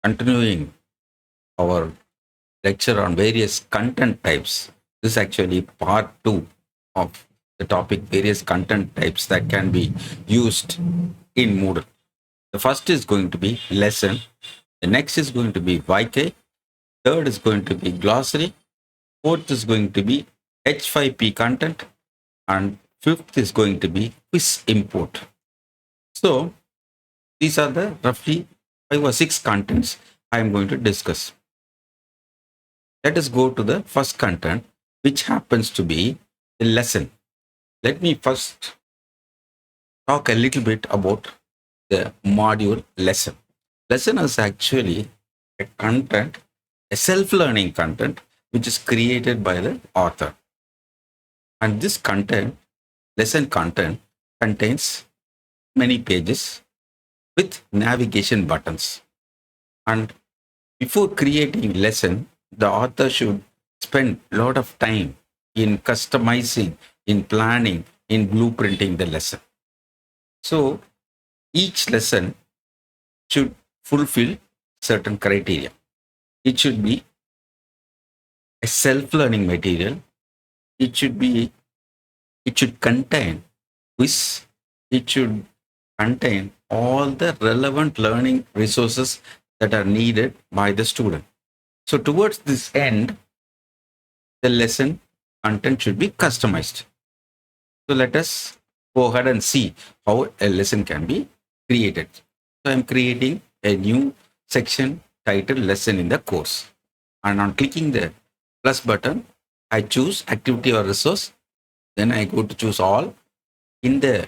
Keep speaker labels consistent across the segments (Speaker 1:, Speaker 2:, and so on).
Speaker 1: continuing our lecture on various content types. This is actually part two of the topic, various content types that can be used in Moodle. The first is going to be lesson. The next is going to be wiki. Third is going to be glossary. Fourth is going to be H5P content. And fifth is going to be quiz import. So these are the roughly 5 or 6 contents I am going to discuss. Let us go to the first content, which happens to be the lesson. Let me first talk a little bit about the module lesson. Lesson is actually a content, a self-learning content, which is created by the author. And this content, lesson content, contains many pages with navigation buttons. And before creating lesson, the author should spend a lot of time in customizing, in planning, in blueprinting the lesson. So each lesson should fulfill certain criteria. It should be a self-learning material. It should contain quiz. It should contain all the relevant learning resources that are needed by the student. So towards this end, the lesson content should be customized. So let us go ahead and see how a lesson can be created. So I'm creating a new section titled lesson in the course. And on clicking the plus button, I choose activity or resource. Then I go to choose all. In the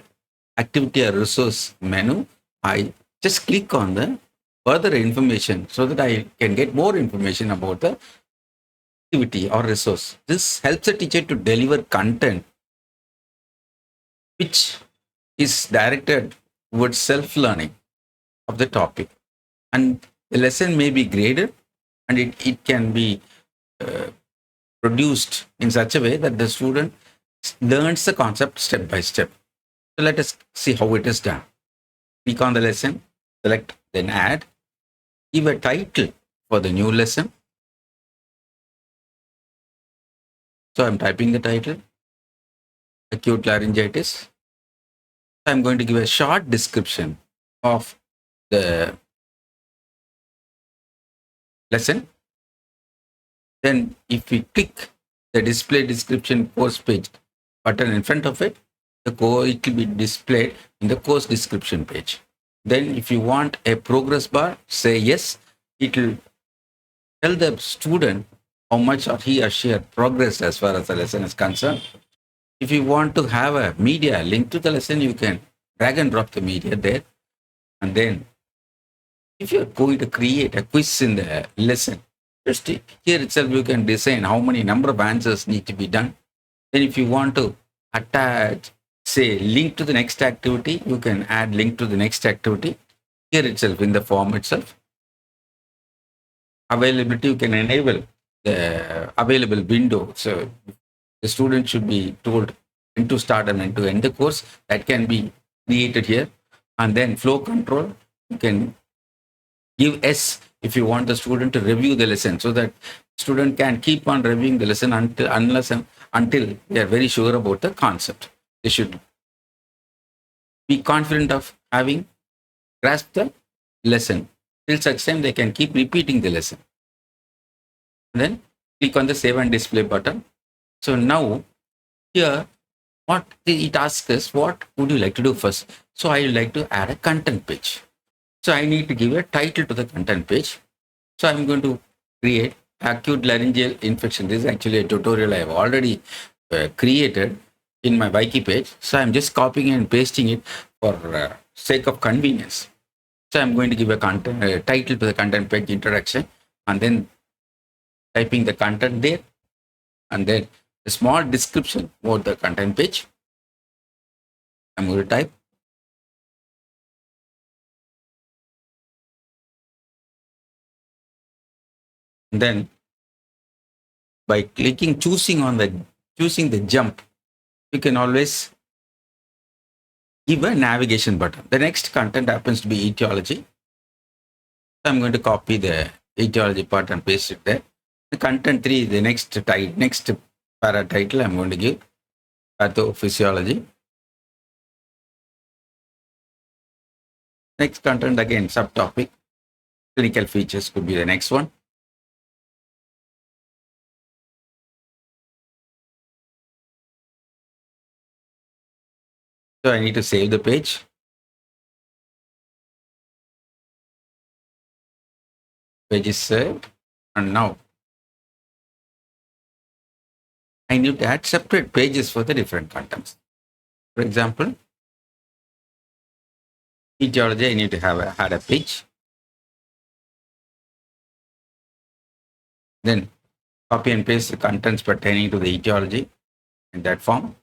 Speaker 1: activity or resource menu, I just click on the further information so that I can get more information about the activity or resource. This helps the teacher to deliver content which is directed towards self-learning of the topic. And the lesson may be graded and it can be produced in such a way that the student learns the concept step by step. So let us see how it is done. Click on the lesson, select, then add, give a title for the new lesson. So I'm typing the title, acute laryngitis. I'm going to give a short description of the lesson. Then if we click the display description course page button in front of it, it will be displayed in the course description page. Then if you want a progress bar, say yes, it will tell the student how much he or she had progressed as far as the lesson is concerned. If you want to have a media link to the lesson, you can drag and drop the media there. And then if you're going to create a quiz in the lesson, just here itself you can design how many number of answers need to be done. Then if you want to attach, say, link to the next activity, you can add link to the next activity here itself in the form itself. Availability, you can enable the available window. So the student should be told when to start and when to end the course. That can be created here. And then flow control, you can give S if you want the student to review the lesson, so that student can keep on reviewing the lesson until they are very sure about the concept. They should be confident of having grasped the lesson. Till such time they can keep repeating the lesson. And then click on the save and display button. So now here what it asks us, what would you like to do first? So I would like to add a content page. So I need to give a title to the content page. So I'm going to create acute laryngeal infection. This is actually a tutorial I have already created in my wiki page. So I'm just copying and pasting it for sake of convenience. So I'm going to give a title to the content page, introduction, and then typing the content there, and then a small description about the content page. I'm going to type. And then by choosing the jump, you can always give a navigation button. The next content happens to be etiology. So I'm going to copy the etiology part and paste it there. The content 3, the next para title, I'm going to give pathophysiology. Next content again, subtopic, clinical features could be the next one. So I need to save the page. Page is saved. And now I need to add separate pages for the different contents. For example, etiology, I need to add a page. Then copy and paste the contents pertaining to the etiology in that form.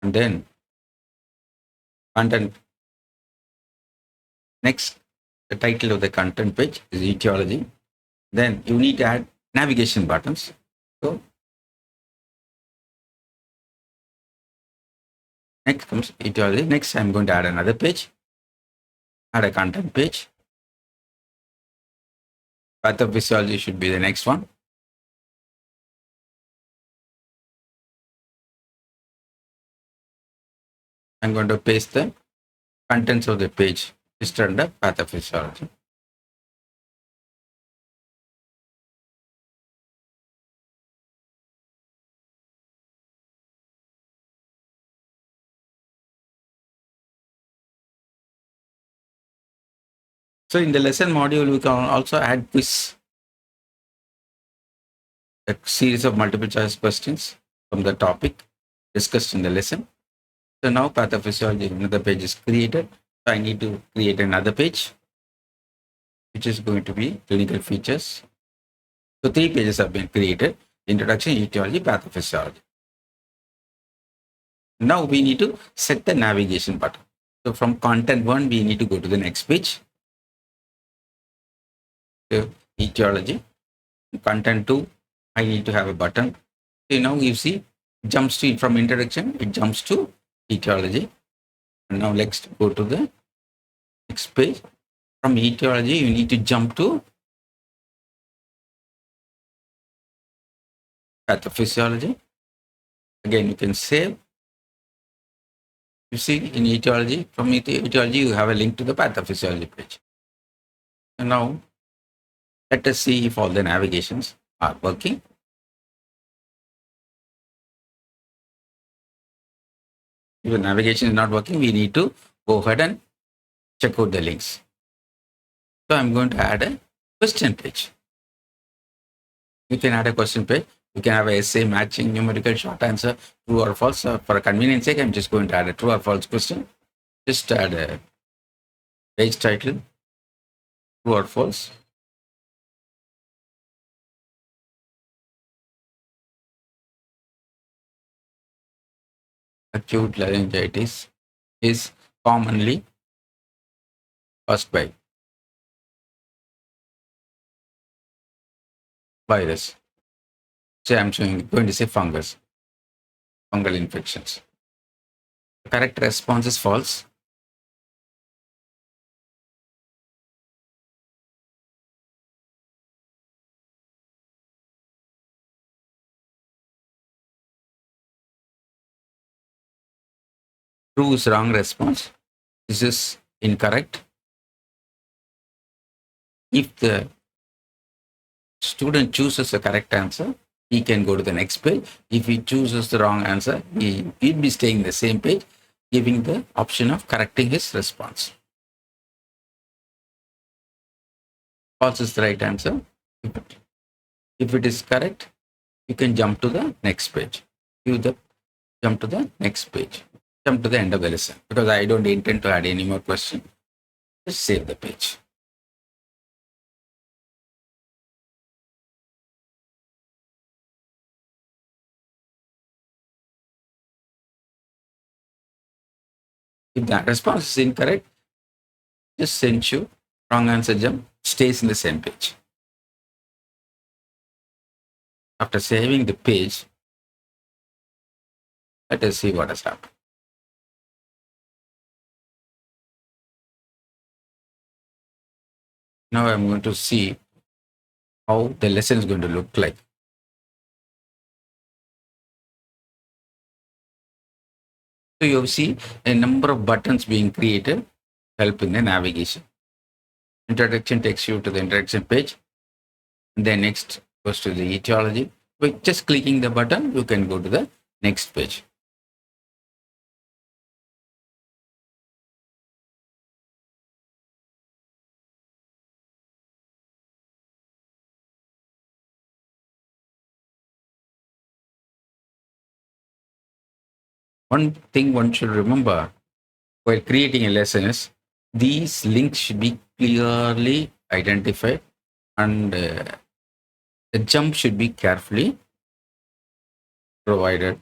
Speaker 1: And then content. Next, the title of the content page is etiology. Then you need to add navigation buttons. So next comes etiology. Next, I'm going to add another page. Add a content page. Pathophysiology should be the next one. I'm going to paste the contents of the page just under pathophysiology. So in the lesson module, we can also add quiz, a series of multiple choice questions from the topic discussed in the lesson. So now pathophysiology, another page is created. So I need to create another page, which is going to be clinical features. So 3 pages have been created: introduction, etiology, pathophysiology. Now we need to set the navigation button. So from content 1, we need to go to the next page. So etiology. Content 2, I need to have a button. So now you see, jumps to from introduction, it jumps to etiology. And now let's go to the next page. From etiology, you need to jump to pathophysiology. Again, you can save. You see, in etiology, from etiology, you have a link to the pathophysiology page. And now, let us see if all the navigations are working. If the navigation is not working, we need to go ahead and check out the links. So I'm going to add a question page. You can add a question page. You can have a essay, matching, numerical, short answer, true or false. For a convenience sake, I'm just going to add a true or false question. Just add a page title, true or false. Acute laryngitis is commonly caused by virus. So I'm going to say fungus, fungal infections. The correct response is false. True is wrong response. This is incorrect. If the student chooses the correct answer, he can go to the next page. If he chooses the wrong answer, he will be staying the same page, giving the option of correcting his response. False is the right answer. If it is correct, you can jump to the next page. Jump to the next page. Jump to the end of the lesson, because I don't intend to add any more questions. Just save the page. If the response is incorrect, just send you wrong answer, jump, stays in the same page. After saving the page, let us see what has happened. Now I'm going to see how the lesson is going to look like. So you see a number of buttons being created, help in the navigation. Introduction takes you to the introduction page. And then next goes to the etiology. With just clicking the button, you can go to the next page. One thing one should remember while creating a lesson is these links should be clearly identified, and the jump should be carefully provided.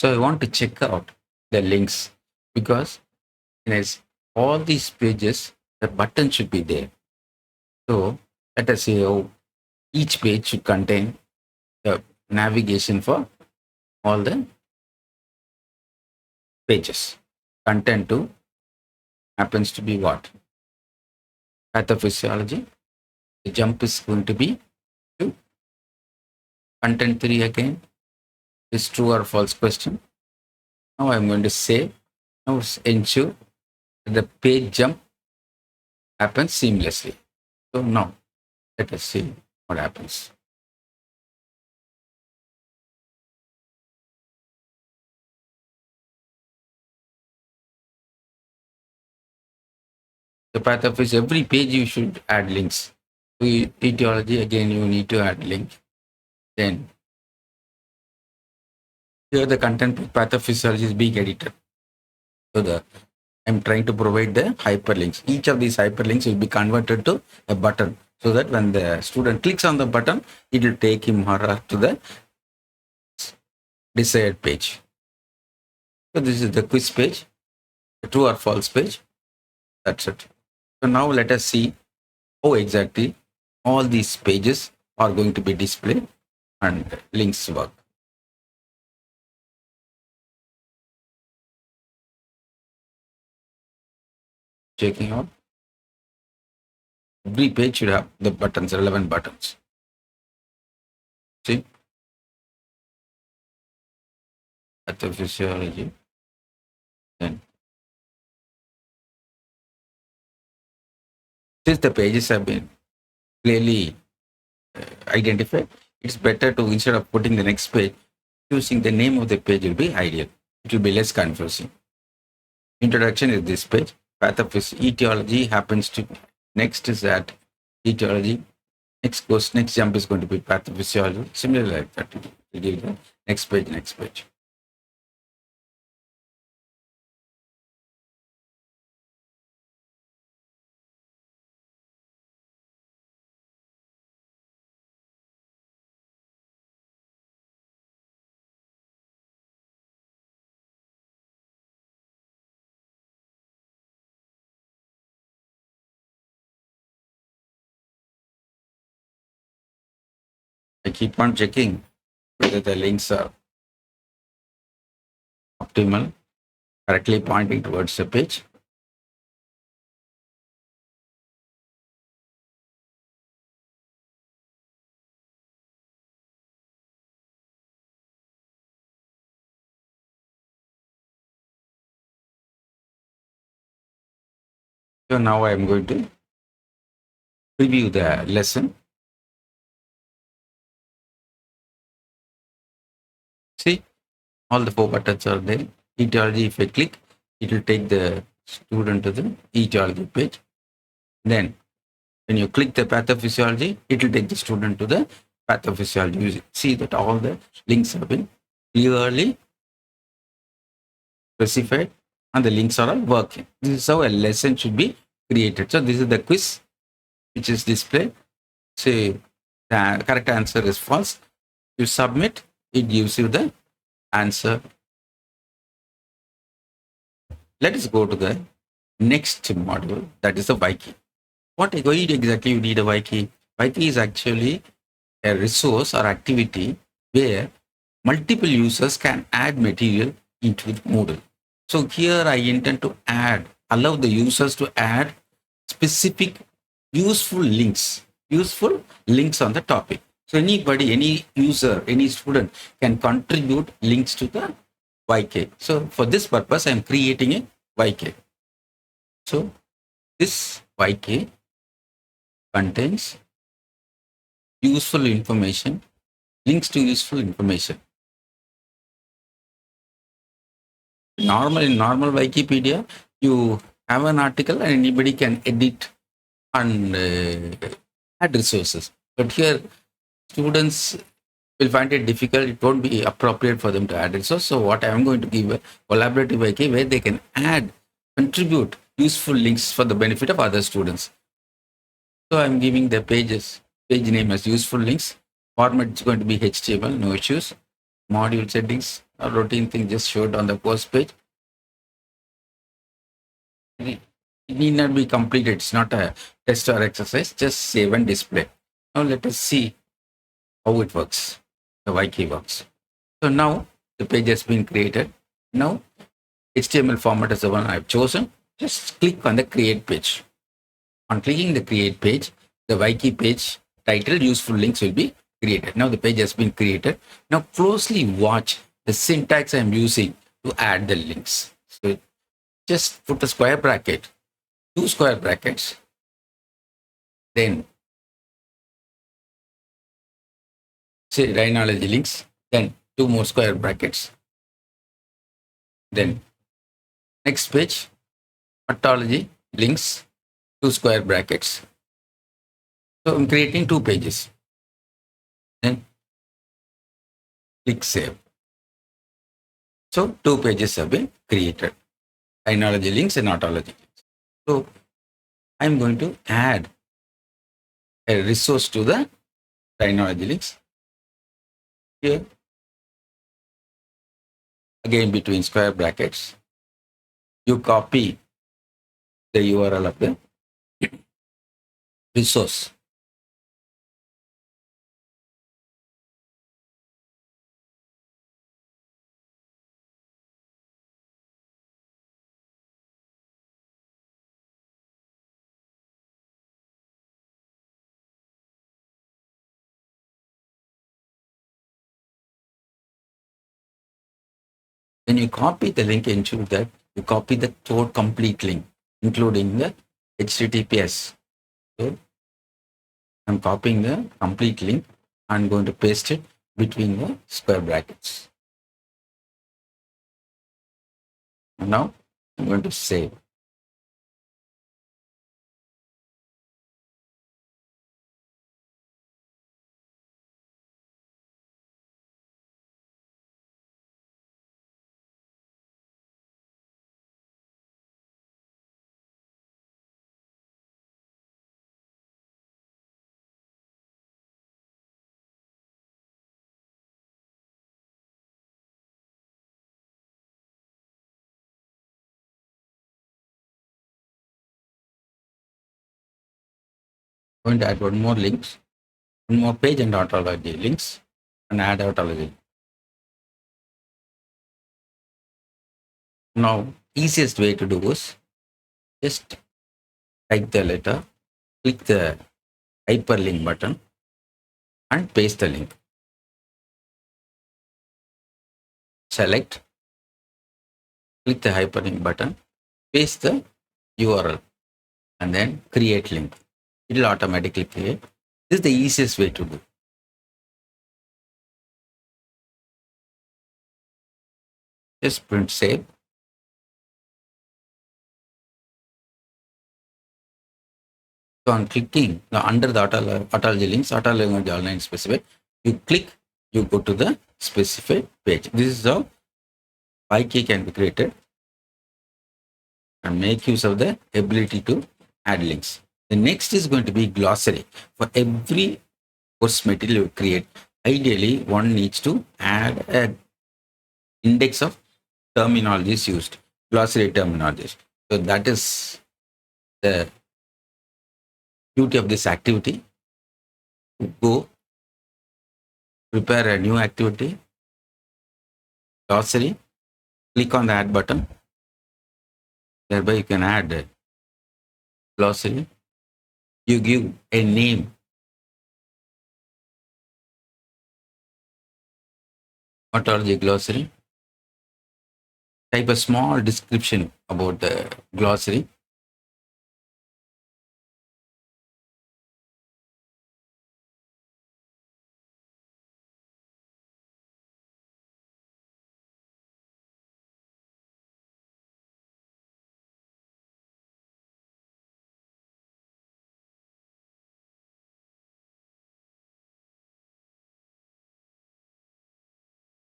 Speaker 1: So I want to check out the links because in all these pages, the button should be there. So let us say each page should contain the navigation for all the pages. Content 2 happens to be what? Pathophysiology. The jump is going to be to content 3 again. Is true or false question. Now I'm going to say, now ensure that the page jump happens seamlessly. So now let us see what happens. The path of is every page you should add links. To etiology, again, you need to add link. Then here the content pathophysiology is being edited. So I'm trying to provide the hyperlinks. Each of these hyperlinks will be converted to a button so that when the student clicks on the button, it will take him or her to the desired page. So this is the quiz page, the true or false page. That's it. So now let us see how exactly all these pages are going to be displayed and links work. Checking out. Every page should have the buttons, relevant buttons. See? Pathophysiology. Then since the pages have been clearly identified, it's better to, instead of putting the next page, choosing the name of the page will be ideal. It will be less confusing. Introduction is this page. Etiology happens to, next is that etiology. Next jump is going to be pathophysiology. Similarly like that. We'll give the next page, next page. I keep on checking whether the links are optimal, correctly pointing towards the page. So now I am going to preview the lesson. See, all the 4 buttons are there. Etiology, if I click, it will take the student to the etiology page. Then when you click the pathophysiology, it will take the student to the pathophysiology. You see that all the links have been clearly specified and the links are all working. This is how a lesson should be created. So this is the quiz which is displayed. Say the correct answer is false. You submit, it gives you the answer. Let us go to the next module, that is the wiki. Why exactly you need a wiki? Wiki is actually a resource or activity where multiple users can add material into Moodle. So here I intend to allow the users to add specific useful links on the topic. So anybody, any user, any student can contribute links to the YK. So for this purpose, I am creating a YK. So this YK contains useful information, links to useful information. In normal Wikipedia, you have an article and anybody can edit and add resources. But here, students will find it difficult. It won't be appropriate for them to add resources. So what I am going to give a collaborative wiki where they can contribute useful links for the benefit of other students. So I'm giving the page name as useful links. Format is going to be HTML, no issues. Module settings, a routine thing just showed on the course page. It need not be completed. It's not a test or exercise. Just save and display. Now let us see how it works. The wiki works. So now the page has been created. Now HTML format is the one I've chosen. Just click on the create page. On clicking the create page, the wiki page title useful links will be created. Now the page has been created. Now closely watch the syntax I'm using to add the links. So just put a square bracket, 2 square brackets, then say rhinology links, then 2 more square brackets, then next page, pathology links, 2 square brackets. So I'm creating 2 pages. Then click save. So 2 pages have been created. Rhinology links and autology links. So I'm going to add a resource to the rhinology links. Here, again between square brackets, you copy the URL of the resource. When you copy the link, ensure that you copy the complete link, including the HTTPS. So I'm copying the complete link. I'm going to paste it between the square brackets. And now I'm going to save. I'm going to add one more page and autology links, and add autology. Now, easiest way to do is just type the letter, click the hyperlink button, and paste the link. Select, click the hyperlink button, paste the URL, and then create link. It will automatically create. This is the easiest way to do. Just print save. So on clicking under the autology links, autology online specified, you click, you go to the specified page. This is how wiki can be created and make use of the ability to add links. The next is going to be glossary. For every course material you create, ideally one needs to add an index of terminologies used, glossary terminologies. So that is the beauty of this activity. Go prepare a new activity, glossary, click on the add button. Thereby you can add a glossary. You give a name, ontology glossary. Type a small description about the glossary.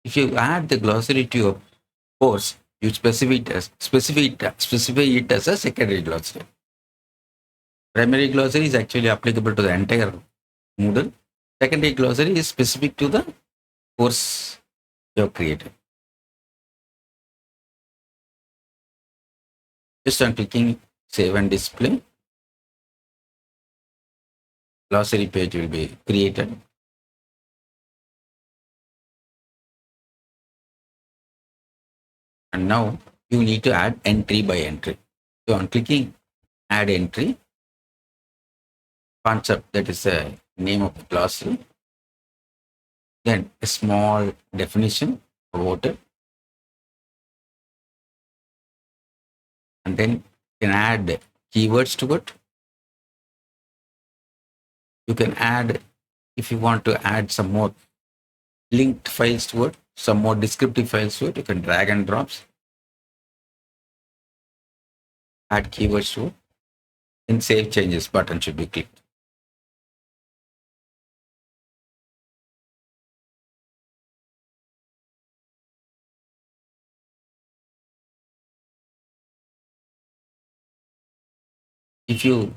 Speaker 1: If you add the glossary to your course, you specify it as a secondary glossary. Primary glossary is actually applicable to the entire Moodle. Secondary glossary is specific to the course you have created. Just on clicking save and display, glossary page will be created. And now you need to add entry by entry. So on clicking add entry, concept, that is the name of the glossary, then a small definition about it, and then you can add keywords to it. You can add, if you want to add some more linked files to it, some more descriptive files to it, you can drag and drops, add keywords to it, then save changes button should be clicked. If you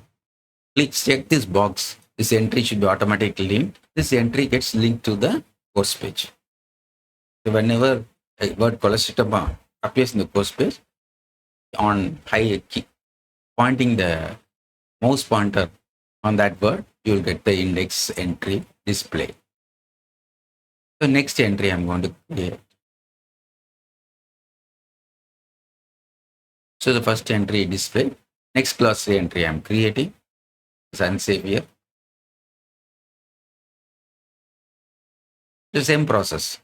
Speaker 1: check this box, this entry should be automatically linked. This entry gets linked to the course page. So whenever a word cholesterol appears in the course page, on high key, pointing the mouse pointer on that word, you will get the index entry display. So next entry I'm going to create. So the first entry display. Next glossary entry I'm creating is unsafe here. The same process.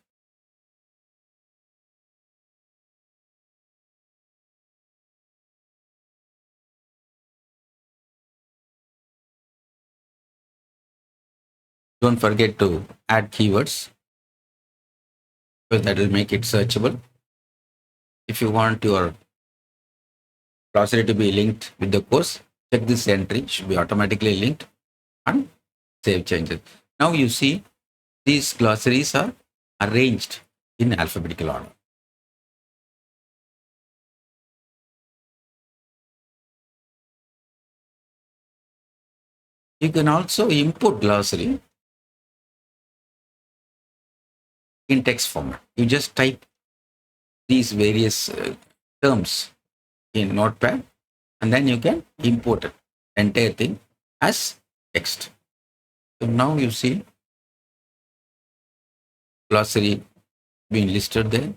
Speaker 1: Don't forget to add keywords, because that will make it searchable. If you want your glossary to be linked with the course, check this entry, should be automatically linked, and save changes. Now you see these glossaries are arranged in alphabetical order. You can also import glossary in text format. You just type these various terms in Notepad, and then you can import it, entire thing as text. So now you see glossary being listed there.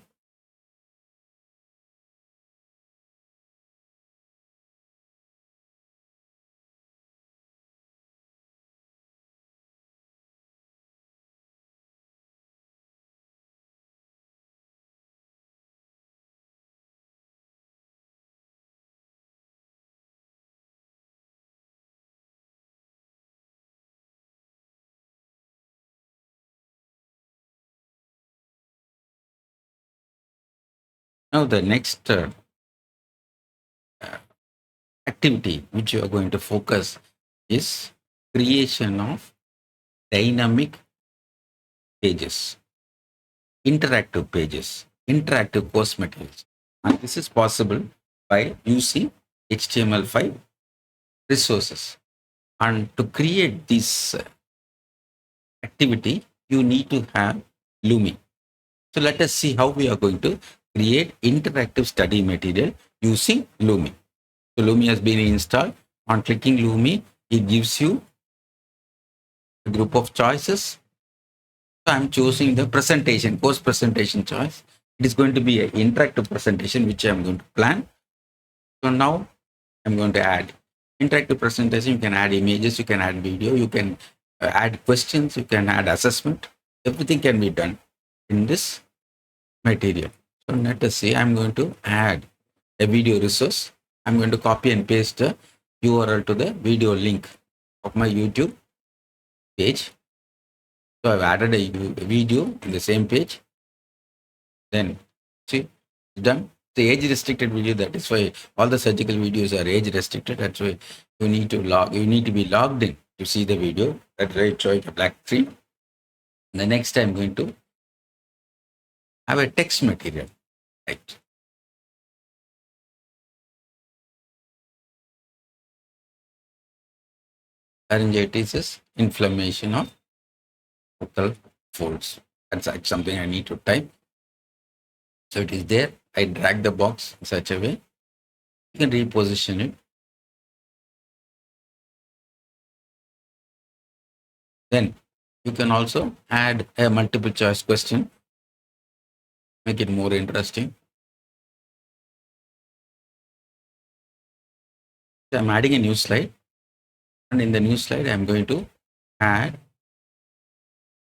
Speaker 1: Now the next activity which you are going to focus is creation of dynamic pages, interactive course materials. And this is possible by using HTML5 resources. And to create this activity, you need to have Lumi. So let us see how we are going to create interactive study material using Lumi. So Lumi has been installed. On clicking Lumi, it gives you a group of choices. So I'm choosing the presentation, course presentation choice. It is going to be an interactive presentation, which I'm going to plan. So now I'm going to add interactive presentation. You can add images, you can add video, you can add questions, you can add assessment. Everything can be done in this material. So let us see, I'm going to add a video resource. I'm going to copy and paste the URL to the video link of my YouTube page. So I've added a video in the same page. Then see, it's done. The age restricted video, that is why all the surgical videos are age restricted. That's why you need to be logged in to see the video. That's why it's showing a black screen. And the next I'm going to have a text material. Right. Laryngitis is inflammation of vocal folds. That's something I need to type. So it is there. I drag the box in such a way. You can reposition it. Then you can also add a multiple choice question, make it more interesting. So I'm adding a new slide, and in the new slide, I'm going to add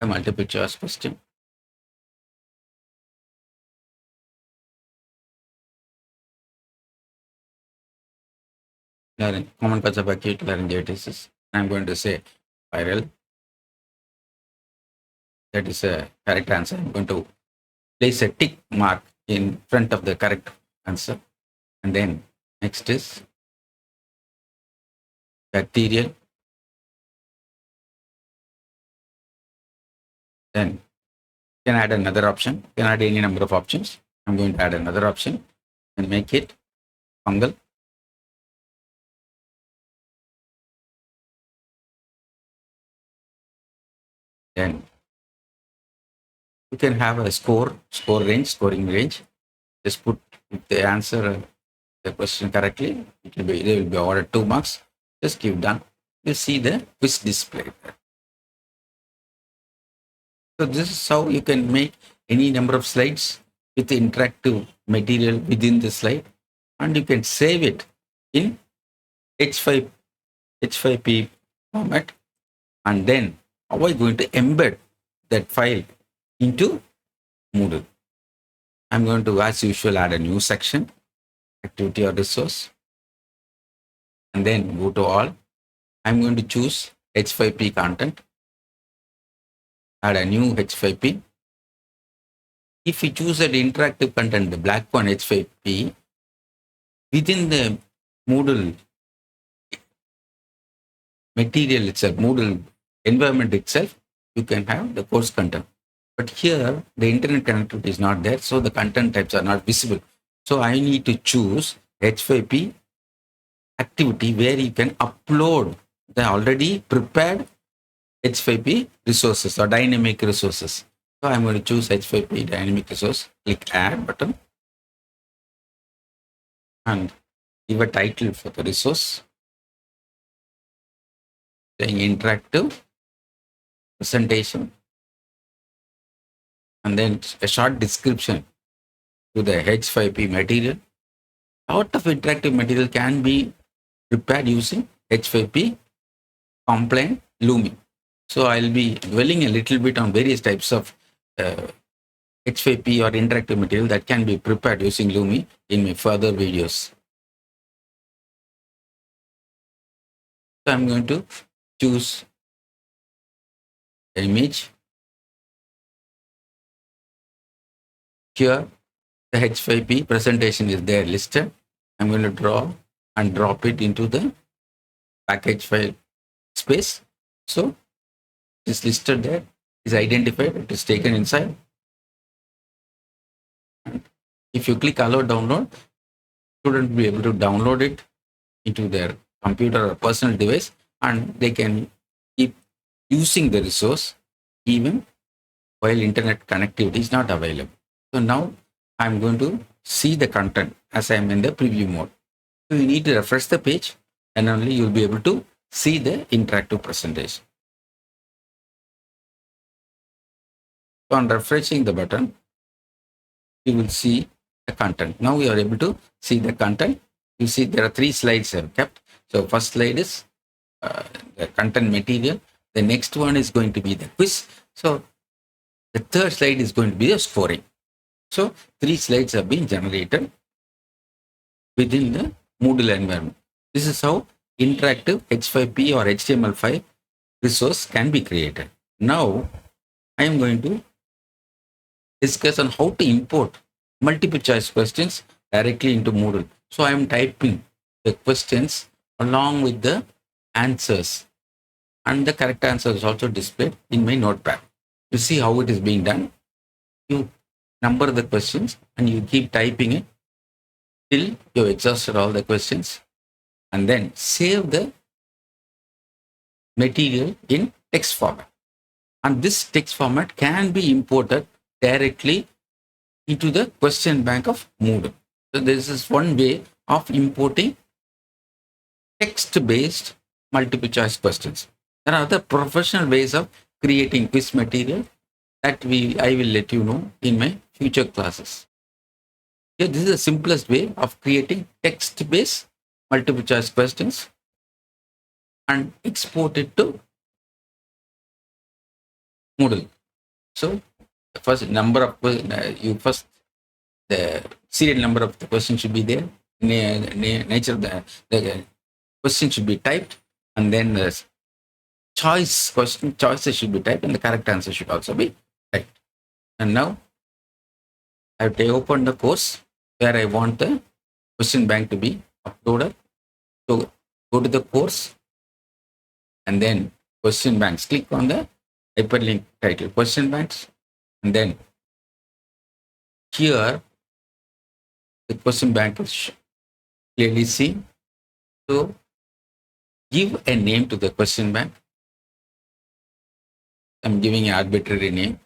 Speaker 1: a multiple choice question. Common cause of acute laryngitis is, I'm going to say viral. That is a correct answer. I'm going to place a tick mark in front of the correct answer. And then next is bacterial. Then you can add another option. You can add any number of options. I'm going to add another option and make it fungal. Then you can have a scoring range. Just put, if they answer the question correctly, they will be awarded 2 marks. Just give done. You see the quiz display. So this is how you can make any number of slides with interactive material within the slide, and you can save it in H5P format. And then how are you going to embed that file into Moodle? I'm going to, as usual, add a new section, activity or resource, and then go to all. I'm going to choose H5P content, add a new H5P. If you choose that interactive content, the black one H5P, within the Moodle material itself, Moodle environment itself, you can have the course content. But here, the internet connectivity is not there, so the content types are not visible. So I need to choose H5P activity where you can upload the already prepared H5P resources or dynamic resources. So I'm going to choose H5P dynamic resource, click add button, and give a title for the resource saying interactive presentation, and then a short description to the H5P material. A lot of interactive material can be prepared using H5P compliant Lumi. So I'll be dwelling a little bit on various types of H5P or interactive material that can be prepared using Lumi in my further videos. So I'm going to choose an image. Here, the H5P presentation is there listed. I'm going to draw and drop it into the package file space. So it is listed there, is identified, it is taken inside. And if you click allow download, student will be able to download it into their computer or personal device and they can keep using the resource even while internet connectivity is not available. So now I'm going to see the content as I'm in the preview mode. So you need to refresh the page and only you'll be able to see the interactive presentation. So on refreshing the button, you will see the content. Now we are able to see the content. You see there are 3 slides have kept. So first slide is the content material. The next one is going to be the quiz. So the third slide is going to be the scoring. So 3 slides have been generated within the Moodle environment. This is how interactive H5P or HTML5 resource can be created. Now I am going to discuss on how to import multiple choice questions directly into Moodle. So I am typing the questions along with the answers, and the correct answer is also displayed in my notepad. To see how it is being done, you number the questions and you keep typing it till you exhausted all the questions, and then save the material in text format. And this text format can be imported directly into the question bank of Moodle. So this is one way of importing text-based multiple choice questions. There are other professional ways of creating quiz material that I will let you know in my future classes. Here, this is the simplest way of creating text-based multiple choice questions and export it to Moodle. So the first number of the serial number of the question should be there. Nature of the question should be typed, and then the choices should be typed, and the correct answer should also be typed. And now I have to open the course where I want the question bank to be uploaded. So go to the course and then question banks. Click on the hyperlink title question banks, and then here the question bank is clearly seen. So give a name to the question bank. I'm giving an arbitrary name.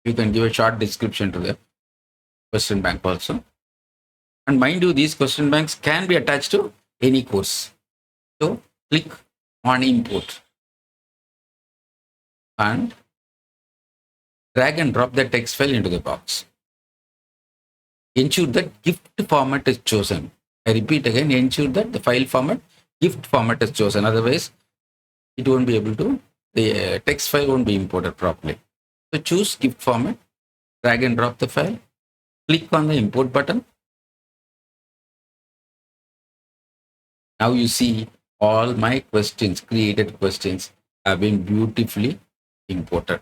Speaker 1: You can give a short description to the question bank also. And mind you, these question banks can be attached to any course. So click on import and drag and drop the text file into the box. Ensure that gift format is chosen. I repeat again, ensure that the file format, gift format is chosen. Otherwise, it won't be able to, the text file won't be imported properly. So choose gift format, drag and drop the file, click on the import button. Now you see all my questions, created questions have been beautifully imported.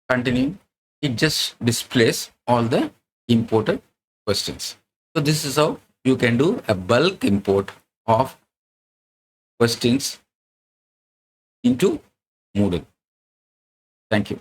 Speaker 1: Continue, it just displays all the imported questions. So this is how you can do a bulk import of questions into Moodle. Thank you.